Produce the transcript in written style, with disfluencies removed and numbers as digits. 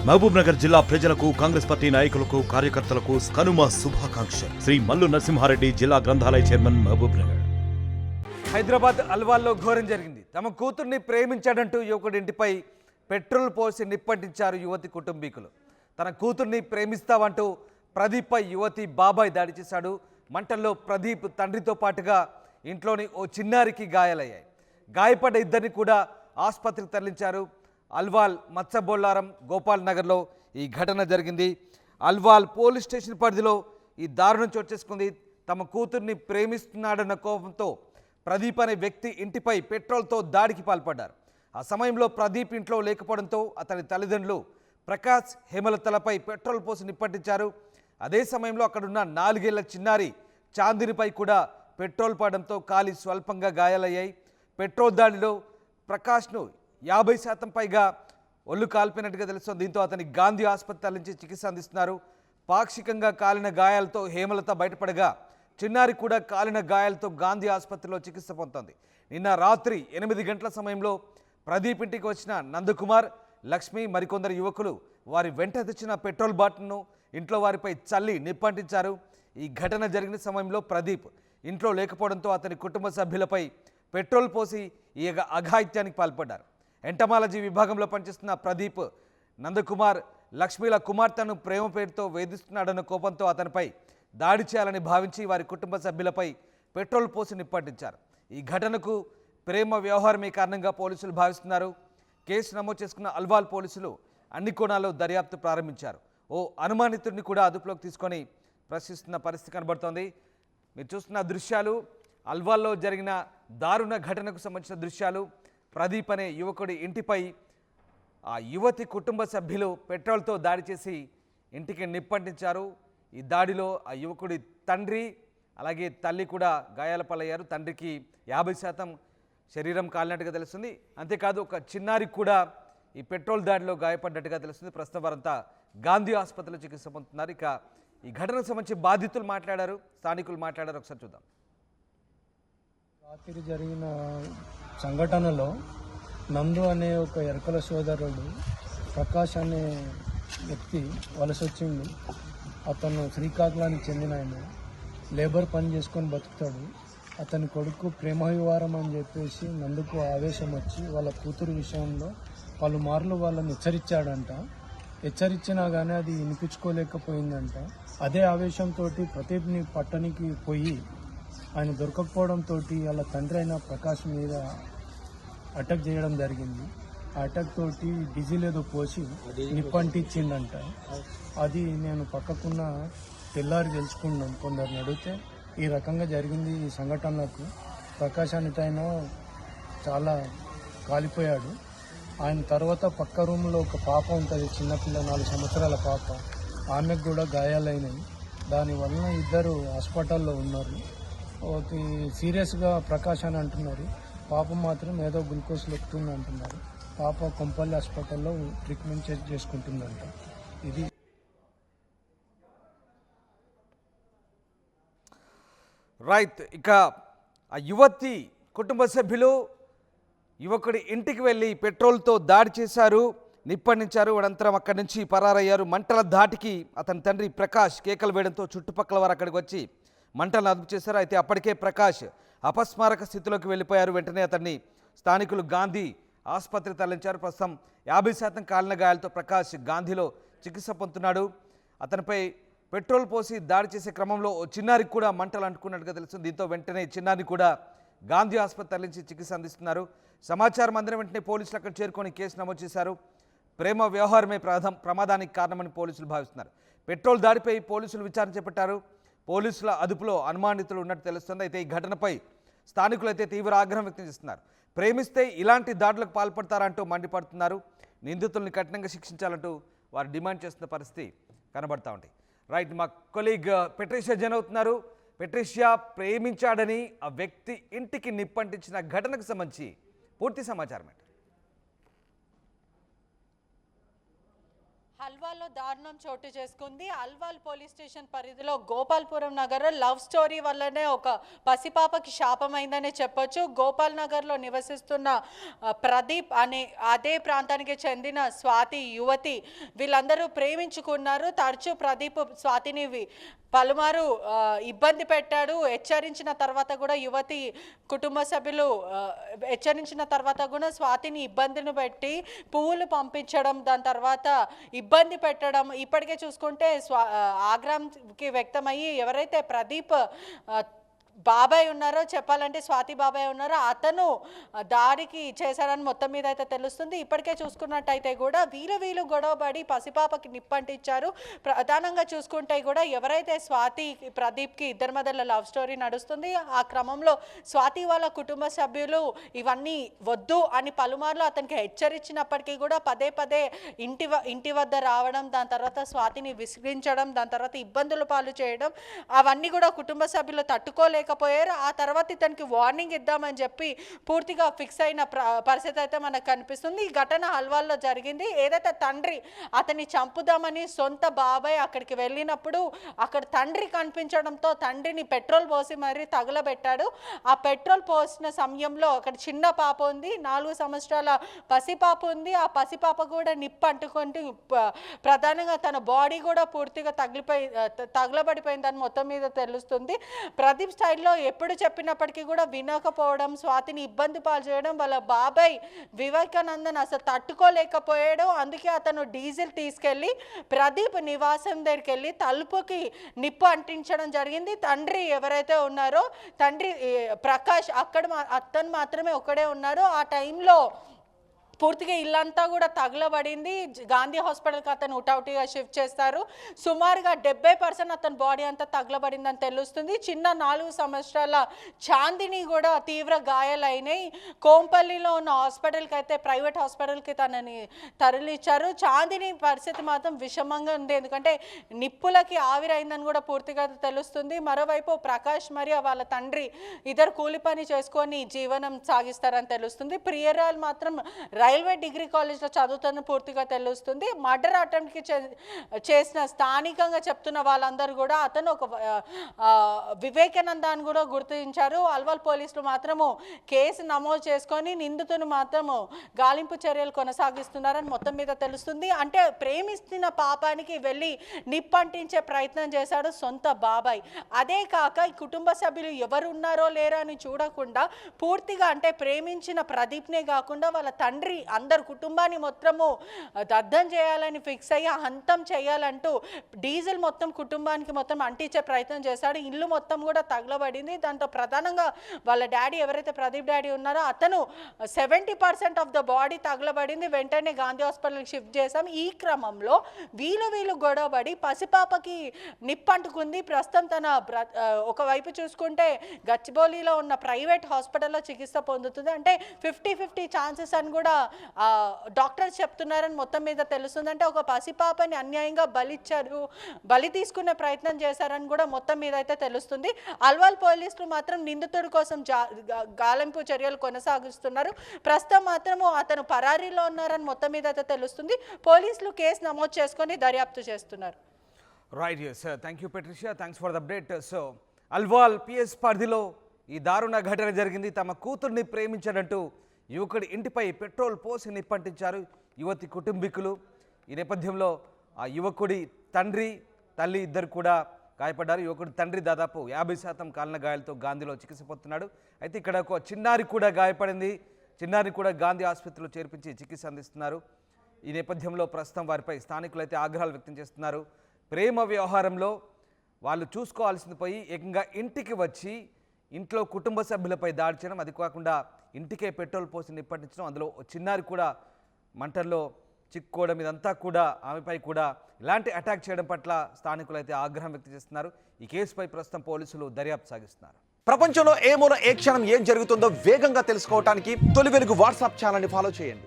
మహబూబ్ నగర్ జిల్లా ప్రజలకు, కాంగ్రెస్ పార్టీ నాయకులకు, కార్యకర్తలకు కనుమ శుభాకాంక్షలు. శ్రీ మల్లు నరసింహారెడ్డి, జిల్లా గ్రంథాలయ చైర్మన్, మహబూబ్ నగర్. హైదరాబాద్ అల్వాల్లో ఘోరం జరిగింది. తమ కూతుర్ని ప్రేమించాడంటూ యువకుడి ఇంటిపై పెట్రోల్ పోసి నిప్పంటించారు యువతి కుటుంబీకులు. తన కూతుర్ని ప్రేమిస్తావంటూ ప్రదీప్పై యువతి బాబాయ్ దాడి చేశాడు. మంటల్లో ప్రదీప్ తండ్రితో పాటుగా ఇంట్లోని ఓ చిన్నారికి గాయాలయ్యాయి. గాయపడ్డ ఇద్దరిని కూడా ఆసుపత్రికి తరలించారు. అల్వాల్, మత్స్యబొల్లారం, గోపాల్ నగర్లో ఈ ఘటన జరిగింది. అల్వాల్ పోలీస్ స్టేషన్ పరిధిలో ఈ దారుణం చోటు చేసుకుంది. తమ కూతుర్ని ప్రేమిస్తున్నాడన్న కోపంతో ప్రదీప్ అనే వ్యక్తి ఇంటిపై పెట్రోల్తో దాడికి పాల్పడ్డారు. ఆ సమయంలో ప్రదీప్ ఇంట్లో లేకపోవడంతో అతని తల్లిదండ్రులు ప్రకాష్, హేమలతలపై పెట్రోల్ పోసి నిప్పంటించారు. అదే సమయంలో అక్కడున్న 4 ఏళ్ల చిన్నారి చాందినిపై కూడా పెట్రోల్ పడడంతో కాలి స్వల్పంగా గాయాలయ్యాయి. పెట్రోల్ దాడిలో ప్రకాష్ను 50% పైగా ఒళ్ళు కాల్పినట్టుగా తెలుస్తోంది. దీంతో అతని గాంధీ ఆసుపత్రి నుంచి చికిత్స అందిస్తున్నారు. పాక్షికంగా కాలిన గాయాలతో హేమలత బయటపడగా చిన్నారి కూడా కాలిన గాయాలతో గాంధీ ఆసుపత్రిలో చికిత్స పొందుతోంది. నిన్న రాత్రి 8 గంటల సమయంలో ప్రదీప్ ఇంటికి వచ్చిన నందకుమార్, లక్ష్మి, మరికొందరు యువకులు వారి వెంట తెచ్చిన పెట్రోల్ బాటిల్ను ఇంట్లో వారిపై చల్లి నిప్పంటించారు. ఈ ఘటన జరిగిన సమయంలో ప్రదీప్ ఇంట్లో లేకపోవడంతో అతని కుటుంబ సభ్యులపై పెట్రోల్ పోసి ఈ అఘాయిత్యానికి పాల్పడ్డారు. ఎంటమాలజీ విభాగంలో పనిచేస్తున్న ప్రదీప్ నందకుమార్, లక్ష్మీల కుమార్తెను ప్రేమ పేరుతో వేధిస్తున్నాడన్న కోపంతో అతనిపై దాడి చేయాలని భావించి వారి కుటుంబ సభ్యులపై పెట్రోల్ పోసి నిప్పంటించారు. ఈ ఘటనకు ప్రేమ వ్యవహారమే కారణంగా పోలీసులు భావిస్తున్నారు. కేసు నమోదు చేసుకున్న అల్వాల్ పోలీసులు అన్ని కోణాల్లో దర్యాప్తు ప్రారంభించారు. ఓ అనుమానితుడిని కూడా అదుపులోకి తీసుకొని ప్రశ్నిస్తున్న పరిస్థితి కనబడుతోంది. మీరు చూస్తున్న దృశ్యాలు అల్వాల్లో జరిగిన దారుణ ఘటనకు సంబంధించిన దృశ్యాలు. ప్రదీప్ అనే యువకుడి ఇంటిపై ఆ యువతి కుటుంబ సభ్యులు పెట్రోల్తో దాడి చేసి ఇంటికి నిప్పంటించారు. ఈ దాడిలో ఆ యువకుడి తండ్రి అలాగే తల్లి కూడా గాయాల పాలయ్యారు. తండ్రికి 50% శరీరం కాలినట్టుగా తెలుస్తుంది. అంతేకాదు ఒక చిన్నారికి కూడా ఈ పెట్రోల్ దాడిలో గాయపడ్డట్టుగా తెలుస్తుంది. ప్రస్తుతం వారంతా గాంధీ ఆసుపత్రిలో చికిత్స పొందుతున్నారు. ఇక ఈ ఘటనకు సంబంధించి బాధితులు మాట్లాడారు, స్థానికులు మాట్లాడారు. ఒకసారి చూద్దాం. రాత్రి జరిగిన సంఘటనలో నందు అనే ఒక ఎరకల సోదరుడు ప్రకాష్ అనే వ్యక్తి వలస వచ్చిండు. అతను శ్రీకాకుళానికి చెందిన ఆయన, లేబర్ పని చేసుకొని బతుకుతాడు. అతని కొడుకు ప్రేమ వివాహం అని చెప్పేసి నందుకు ఆవేశం వచ్చి వాళ్ళ కూతురు విషయంలో పలుమార్లు వాళ్ళని హెచ్చరించాడంట. హెచ్చరించినా కానీ అది వినిపించుకోలేకపోయిందంట. అదే ఆవేశంతో ప్రదీప్ని పట్టణికి పోయి ఆయన దొరకకపోవడంతో వాళ్ళ తండ్రి అయిన ప్రకాష్ మీద అటాక్ చేయడం జరిగింది. ఆ అటాక్ తోటి డీజిల్ ఏదో పోసి నిప్పంటిచ్చిందంట. అది నేను పక్కకున్న తెల్లారి తెలుసుకున్నాను. కొందరిని అడిగితే ఈ రకంగా జరిగింది ఈ సంఘటనలకు. ప్రకాష్ అనేటైన చాలా కాలిపోయాడు. ఆయన తర్వాత పక్క రూమ్లో ఒక పాప ఉంటుంది, చిన్నపిల్ల, 4 సంవత్సరాల పాప. ఆమెకు కూడా గాయాలైనవి. దానివల్ల ఇద్దరు హాస్పిటల్లో ఉన్నారు. సీరియస్గా ప్రకాష్ అని అంటున్నారు. పాప మాత్రం ఏదో గ్లూకోజ్లు ఎక్కుతుంది అంటున్నారు. పాప కొంపల్లి హాస్పిటల్లో ట్రీట్మెంట్ చేసుకుంటుందంట. ఇది రైట్. ఇక ఆ యువతి కుటుంబ సభ్యులు యువకుడి ఇంటికి వెళ్ళి పెట్రోల్తో దాడి చేశారు, నిప్పండించారు. అనంతరం అక్కడి నుంచి పరారయ్యారు. మంటల ధాటికి అతని తండ్రి ప్రకాష్ కేకలు వేయడంతో చుట్టుపక్కల వారు అక్కడికి వచ్చి మంటలను అదుపు చేశారు. అయితే అప్పటికే ప్రకాష్ అపస్మారక స్థితిలోకి వెళ్ళిపోయారు. వెంటనే అతన్ని స్థానికులు గాంధీ ఆసుపత్రికి తరలించారు. ప్రస్తుతం 50% కాలిన గాయాలతో ప్రకాష్ గాంధీలో చికిత్స పొందుతున్నాడు. అతనిపై పెట్రోల్ పోసి దాడి చేసే క్రమంలో చిన్నారికి కూడా మంటలు అంటుకున్నట్టుగా తెలుస్తుంది. దీంతో వెంటనే చిన్నారిని కూడా గాంధీ ఆసుపత్రి తరలించి చికిత్స అందిస్తున్నారు. సమాచారం అందిన వెంటనే పోలీసులు అక్కడ చేరుకొని కేసు నమోదు చేశారు. ప్రేమ వ్యవహారమే ప్రమాదానికి కారణమని పోలీసులు భావిస్తున్నారు. పెట్రోల్ దాడిపై పోలీసులు విచారణ చేపట్టారు. పోలీసుల అదుపులో అనుమానితులు ఉన్నట్టు తెలుస్తుంది. అయితే ఈ ఘటనపై స్థానికులు అయితే తీవ్ర ఆగ్రహం వ్యక్తం చేస్తున్నారు. ప్రేమిస్తే ఇలాంటి దాడులకు పాల్పడతారంటూ మండిపడుతున్నారు. నిందితుల్ని కఠినంగా శిక్షించాలంటూ వారు డిమాండ్ చేస్తున్న పరిస్థితి కనబడతా ఉంటాయి. రైట్, మా కొలీగ్ పెట్రిషియా జన్ అవుతున్నారు. పెట్రిషియా, ప్రేమించాడని ఆ వ్యక్తి ఇంటికి నిప్పంటించిన ఘటనకు సంబంధించి పూర్తి సమాచారం ఏంటి? అల్వాల్లో దారుణం చోటు చేసుకుంది. అల్వాల్ పోలీస్ స్టేషన్ పరిధిలో గోపాల్పురం నగర్ లవ్ స్టోరీ వల్లనే ఒక పసిపాపకి శాపమైందనే చెప్పొచ్చు. గోపాల్ నగర్లో నివసిస్తున్న ప్రదీప్ అనే అదే ప్రాంతానికి చెందిన స్వాతి యువతి వీళ్ళందరూ ప్రేమించుకున్నారు. తరచూ ప్రదీప్ స్వాతిని పలుమారు ఇబ్బంది పెట్టాడు. హెచ్చరించిన తర్వాత కూడా యువతి కుటుంబ సభ్యులు హెచ్చరించిన తర్వాత కూడా స్వాతిని ఇబ్బందిని పెట్టి పువ్వులు పంపించడం, దాని తర్వాత ఇబ్బంది పెట్టడం. ఇప్పటికే చూసుకుంటే ఆగ్రహంకి వ్యక్తమయ్యి ఎవరైతే ప్రదీప్ బాబాయ్ ఉన్నారో, చెప్పాలంటే స్వాతి బాబాయ్ ఉన్నారో, అతను దాడికి చేశారని మొత్తం మీద అయితే తెలుస్తుంది. ఇప్పటికే చూసుకున్నట్టయితే కూడా వీళ్ళు గొడవపడి పసిపాపకి నిప్పంటించారు. ప్రధానంగా చూసుకుంటే కూడా ఎవరైతే స్వాతి ప్రదీప్కి ఇద్దరి మధ్యలో లవ్ స్టోరీ నడుస్తుంది, ఆ క్రమంలో స్వాతి వాళ్ళ కుటుంబ సభ్యులు ఇవన్నీ వద్దు అని పలుమార్లు అతనికి హెచ్చరించినప్పటికీ కూడా పదే ఇంటి వద్ద రావడం, దాని తర్వాత స్వాతిని విసిగించడం, దాని తర్వాత ఇబ్బందులు పాలు చేయడం, అవన్నీ కూడా కుటుంబ సభ్యులు తట్టుకోలేకపోయారు. ఆ తర్వాత ఇతనికి వార్నింగ్ ఇద్దామని చెప్పి పూర్తిగా ఫిక్స్ అయిన పరిస్థితి అయితే మనకు కనిపిస్తుంది. ఈ ఘటన అల్వాల్లో జరిగింది. ఏదైతే తండ్రి అతన్ని చంపుదామని సొంత బాబాయ్ అక్కడికి వెళ్ళినప్పుడు అక్కడ తండ్రి కనిపించడంతో తండ్రిని పెట్రోల్ పోసి మరీ తగులబెట్టాడు. ఆ పెట్రోల్ పోసిన సమయంలో అక్కడ చిన్న పాప ఉంది, 4 సంవత్సరాల పసిపాప ఉంది. ఆ పసిపాప కూడా నిప్పు అంటుకుంటూ ప్రధానంగా తన బాడీ కూడా పూర్తిగా తగులబడిపోయిందని మొత్తం మీద తెలుస్తుంది. ప్రదీప్ స్టైల్లో ఎప్పుడు చెప్పినప్పటికీ కూడా వినకపోవడం, స్వాతిని ఇబ్బంది పాలు చేయడం, వాళ్ళ బాబాయ్ వివేకానందన్ అసలు తట్టుకోలేకపోయాడు. అందుకే అతను డీజిల్ తీసుకెళ్ళి ప్రదీప్ నివాసం దగ్గరికి వెళ్ళి తలుపుకి నిప్పు అంటించడం జరిగింది. తండ్రి ఎవరైతే ఉన్నారో తండ్రి ప్రకాష్ అతను మాత్రమే ఒక్కడే ఉన్నారు. ఆ టైంలో పూర్తిగా ఇల్లంతా కూడా తగలబడింది. గాంధీ హాస్పిటల్కి అతను ఉటావుటిగా షిఫ్ట్ చేస్తారు. సుమారుగా 70% అతని బాడీ అంతా తగలబడిందని తెలుస్తుంది. చిన్న 4 సంవత్సరాల చాందిని కూడా తీవ్ర గాయాలైనాయి. కోంపల్లిలో ఉన్న హాస్పిటల్కి అయితే ప్రైవేట్ హాస్పిటల్కి తనని తరలించారు. చాందిని పరిస్థితి మాత్రం విషమంగా ఉంది, ఎందుకంటే నిప్పులకి ఆవిరైందని కూడా పూర్తిగా తెలుస్తుంది. మరోవైపు ప్రకాష్ మరియు వాళ్ళ తండ్రి ఇద్దరు కూలి పని చేసుకొని జీవనం సాగిస్తారని తెలుస్తుంది. ప్రియరాల్ మాత్రం రైల్వే డిగ్రీ కాలేజ్లో చదువుతున్న పూర్తిగా తెలుస్తుంది. మర్డర్ అటెంప్ట్కి చేసిన స్థానికంగా చెప్తున్న వాళ్ళందరూ కూడా అతను ఒక వివేకానందాన్ని కూడా గుర్తించారు. అల్వాల్ పోలీసులు మాత్రము కేసు నమోదు చేసుకొని నిందితుని మాత్రము గాలింపు చర్యలు కొనసాగిస్తున్నారని మొత్తం మీద తెలుస్తుంది. అంటే ప్రేమిస్తున్న పాపానికి వెళ్ళి నిప్పంటించే ప్రయత్నం చేశాడు సొంత బాబాయ్. అదే కాక ఈ కుటుంబ సభ్యులు ఎవరు ఉన్నారో లేరో అని చూడకుండా పూర్తిగా అంటే ప్రేమించిన ప్రదీప్నే కాకుండా వాళ్ళ తండ్రి అందరు కుటుంబాన్ని మొత్తము దగ్ధం చేయాలని ఫిక్స్ అయ్యి హంతం చేయాలంటూ డీజిల్ మొత్తం కుటుంబానికి మొత్తం అంటించే ప్రయత్నం చేశాడు. ఇల్లు మొత్తం కూడా తగలబడింది. దాంతో ప్రధానంగా వాళ్ళ డాడీ ఎవరైతే ప్రదీప్ డాడీ ఉన్నారో అతను 70% ఆఫ్ ద బాడీ తగలబడింది. వెంటనే గాంధీ హాస్పిటల్కి షిఫ్ట్ చేశాం. ఈ క్రమంలో వీళ్ళు గొడవపడి పసిపాపకి నిప్పంటుకుంది. ప్రస్తుతం తన ఒకవైపు చూసుకుంటే గచ్చిబౌలిలో ఉన్న ప్రైవేట్ హాస్పిటల్లో చికిత్స పొందుతుంది. అంటే 50-50 ఛాన్సెస్ అని కూడా డాక్టర్స్ చెప్తున్నారని మొత్తం మీద తెలుస్తుంది. అంటే ఒక పసిపాపని అన్యాయంగా బలి తీసుకునే ప్రయత్నం చేశారని కూడా మొత్తం మీద అయితే తెలుస్తుంది. అల్వాల్ పోలీసులు మాత్రం నిందితుడి కోసం గాలింపు చర్యలు కొనసాగిస్తున్నారు. ప్రస్తుతం మాత్రము అతను పరారీలో ఉన్నారని మొత్తం మీద అయితే తెలుస్తుంది. పోలీసులు కేసు నమోదు చేసుకొని దర్యాప్తు చేస్తున్నారు. Right, sir. Thank you Patricia, thanks for the update. So Alwal PS పరిధిలో ఈ దారుణ ఘటన జరిగింది. తమ కూతుర్ని ప్రేమించాడంటూ యువకుడి ఇంటిపై పెట్రోల్ పోసి నిప్పంటించారు యువతి కుటుంబీకులు. ఈ నేపథ్యంలో ఆ యువకుడి తండ్రి తల్లి ఇద్దరు కూడా గాయపడ్డారు. యువకుడి తండ్రి దాదాపు 50% కాలిన గాయాలతో గాంధీలో చికిత్స పొందుతున్నాడు. అయితే ఇక్కడ ఒక చిన్నారి కూడా గాయపడింది. చిన్నారిని కూడా గాంధీ ఆసుపత్రిలో చేర్పించి చికిత్స అందిస్తున్నారు. ఈ నేపథ్యంలో ప్రస్తుతం వారిపై స్థానికులు అయితే ఆగ్రహాలు వ్యక్తం చేస్తున్నారు. ప్రేమ వ్యవహారంలో వాళ్ళు చూసుకోవాల్సింది పోయి ఏకంగా ఇంటికి వచ్చి ఇంట్లో కుటుంబ సభ్యులపై దాడి చేయడం, అది కాకుండా ఇంటికే పెట్రోల్ పోసి నిప్పంటించడం, అందులో చిన్నారి కూడా మంటల్లో చిక్కుకోవడం, ఇదంతా కూడా ఆమెపై కూడా ఇలాంటి అటాక్ చేయడం పట్ల స్థానికులు అయితే ఆగ్రహం వ్యక్తం చేస్తున్నారు. ఈ కేసుపై ప్రస్తుతం పోలీసులు దర్యాప్తు సాగిస్తున్నారు. ప్రపంచంలో ఏ మూల ఏ క్షణం ఏం జరుగుతుందో వేగంగా తెలుసుకోవడానికి తొలి వెలుగు వాట్సాప్ ఛానల్ని ఫాలో చేయండి.